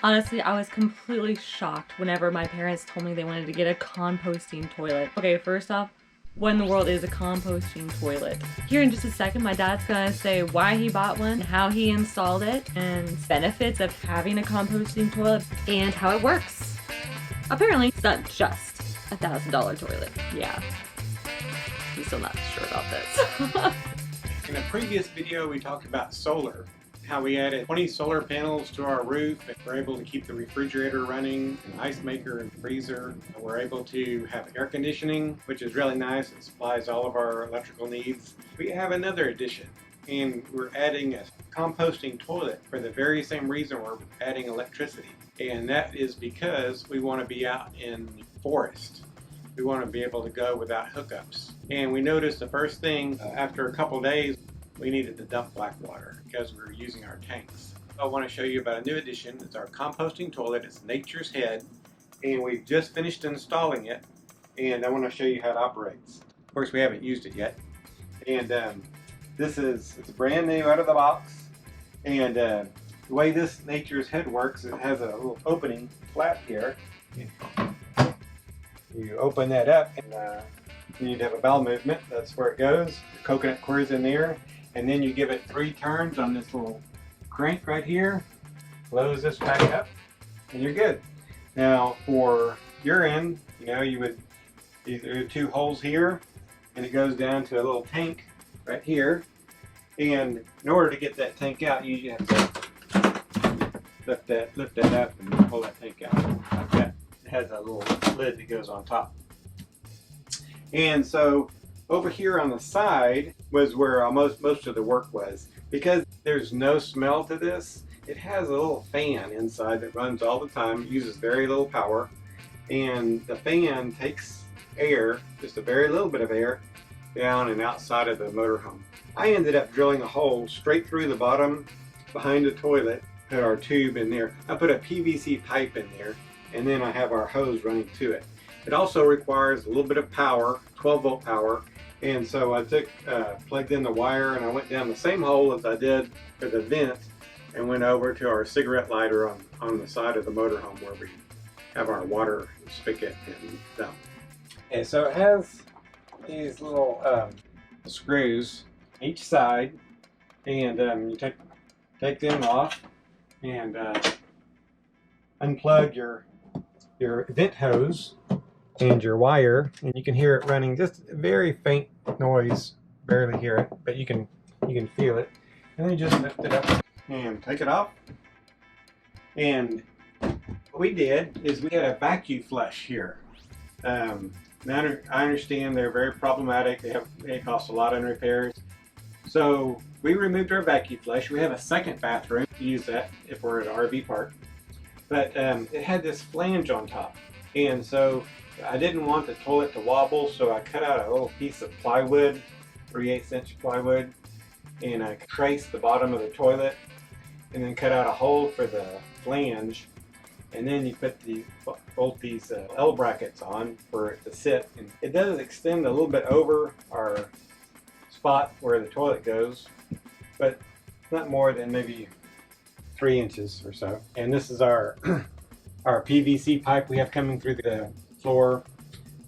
Honestly, I was completely shocked whenever my parents told me they wanted to get a composting toilet. Okay, first off, what in the world is a composting toilet? Here in just a second, my dad's gonna say why he bought one, how he installed it, and benefits of having a composting toilet, and how it works. Apparently, it's not just a $1,000 toilet. Yeah, I'm still not sure about this. In a previous video, we talked about solar, how we added 20 solar panels to our roof and we're able to keep the refrigerator running, an ice maker and freezer. And we're able to have air conditioning, which is really nice. It supplies all of our electrical needs. We have another addition, and we're adding a composting toilet for the very same reason we're adding electricity. And that is because we want to be out in the forest. We want to be able to go without hookups. And we noticed the first thing, after a couple days, we needed to dump black water because we were using our tanks. I want to show you about a new addition. It's our composting toilet. It's Nature's Head, and we've just finished installing it, and I want to show you how it operates. Of course, we haven't used it yet. And it's brand new out of the box, and the way this Nature's Head works, it has a little opening flap here. You open that up, and you need to have a bowel movement. That's where it goes. The coconut core's in there. And then you give it 3 turns on this little crank right here. Close this back up, and you're good. Now for your end, you would either 2 holes here, and it goes down to a little tank right here. And in order to get that tank out, you have to lift that up and pull that tank out like that. It has a little lid that goes on top. And so over here on the side was where most of the work was. Because there's no smell to this, it has a little fan inside that runs all the time. It uses very little power. And the fan takes air, just a very little bit of air, down and outside of the motorhome. I ended up drilling a hole straight through the bottom behind the toilet, put our tube in there. I put a PVC pipe in there, and then I have our hose running to it. It also requires a little bit of power, 12-volt power, and so I plugged in the wire, and I went down the same hole as I did for the vent and went over to our cigarette lighter on the side of the motorhome where we have our water spigot and dump. And so it has these little screws each side, and you take them off and unplug your vent hose and your wire, and you can hear it running, just a very faint noise, barely hear it, but you can feel it. And then you just lift it up and take it off. And what we did is we had a vacuum flush here. Now I understand they're very problematic. They cost a lot in repairs. So we removed our vacuum flush. We have a second bathroom to use that if we're at an RV park. But it had this flange on top, and so I didn't want the toilet to wobble, so I cut out a little piece of plywood, 3/8" plywood, and I traced the bottom of the toilet, and then cut out a hole for the flange, and then you bolt these L brackets on for it to sit. And it does extend a little bit over our spot where the toilet goes, but not more than maybe 3 inches or so. And this is our PVC pipe we have coming through the floor,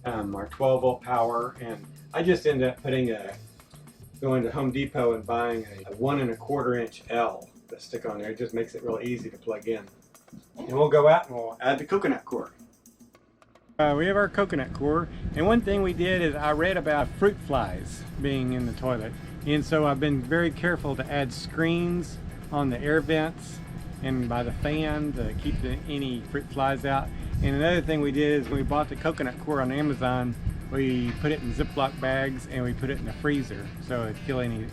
our 12-volt power, and I just ended up going to Home Depot and buying a 1 1/4 inch L to stick on there. It just makes it real easy to plug in. And we'll go out and we'll add the coconut core. We have our coconut core, and one thing we did is I read about fruit flies being in the toilet, and so I've been very careful to add screens on the air vents and by the fan to keep any fruit flies out. And another thing we did is when we bought the coconut core on Amazon, we put it in Ziploc bags and we put it in the freezer so it'd kill any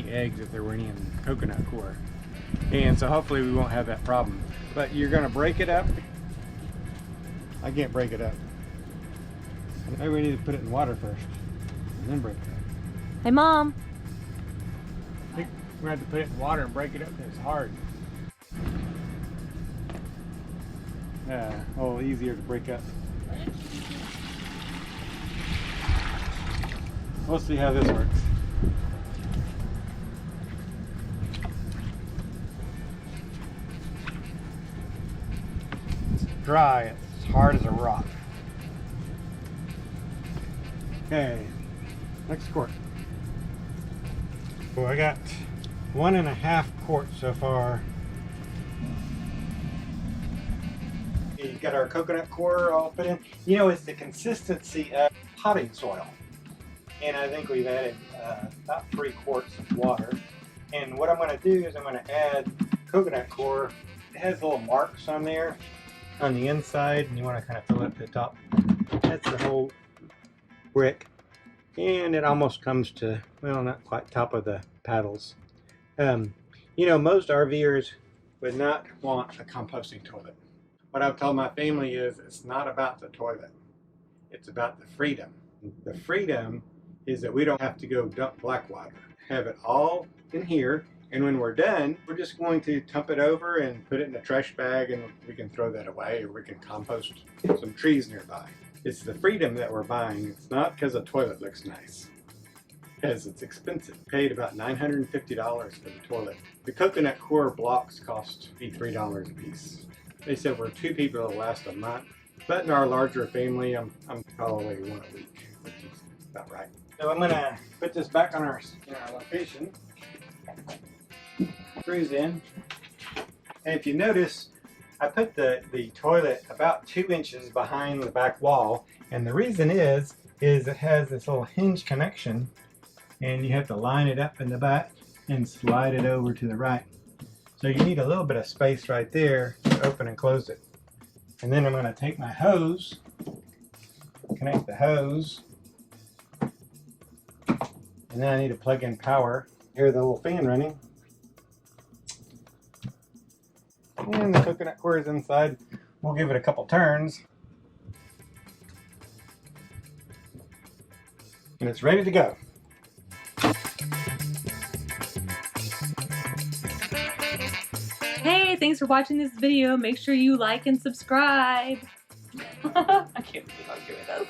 eggs if there were any in the coconut core. And so hopefully we won't have that problem. But you're going to break it up. I can't break it up. Maybe we need to put it in water first and then break it up. Hey, Mom. I think we're going to have to put it in water and break it up because it's hard. Yeah, a little easier to break up. We'll see how this works. dry, it's hard as a rock. Okay, next quart. So I got 1.5 quarts so far. You got our coconut core all put in. You know, it's the consistency of potting soil. And I think we've added about 3 quarts of water. And what I'm going to do is I'm going to add coconut core. It has little marks on there on the inside, and you want to kind of fill it to the top. That's the whole brick. And it almost comes to, well, not quite top of the paddles. You know, most RVers would not want a composting toilet. What I've told my family is it's not about the toilet. It's about the freedom. The freedom is that we don't have to go dump black water. Have it all in here, and when we're done, we're just going to dump it over and put it in a trash bag, and we can throw that away, or we can compost some trees nearby. It's the freedom that we're buying. It's not because a toilet looks nice, because it's expensive. Paid about $950 for the toilet. The coconut core blocks cost $3 a piece. They said we're 2 people, it'll last a month. But in our larger family, I'm probably 1 a week, which is about right. So I'm gonna put this back on our location. Screws in. And if you notice, I put the toilet about 2 inches behind the back wall. And the reason is it has this little hinge connection, and you have to line it up in the back and slide it over to the right. So you need a little bit of space right there to open and close it. And then I'm going to take my hose, connect the hose, and then I need to plug in power. Hear the little fan running. And the coconut core is inside. We'll give it a couple turns. And it's ready to go. Hey, thanks for watching this video. Make sure you like and subscribe. I can't believe I'm doing this.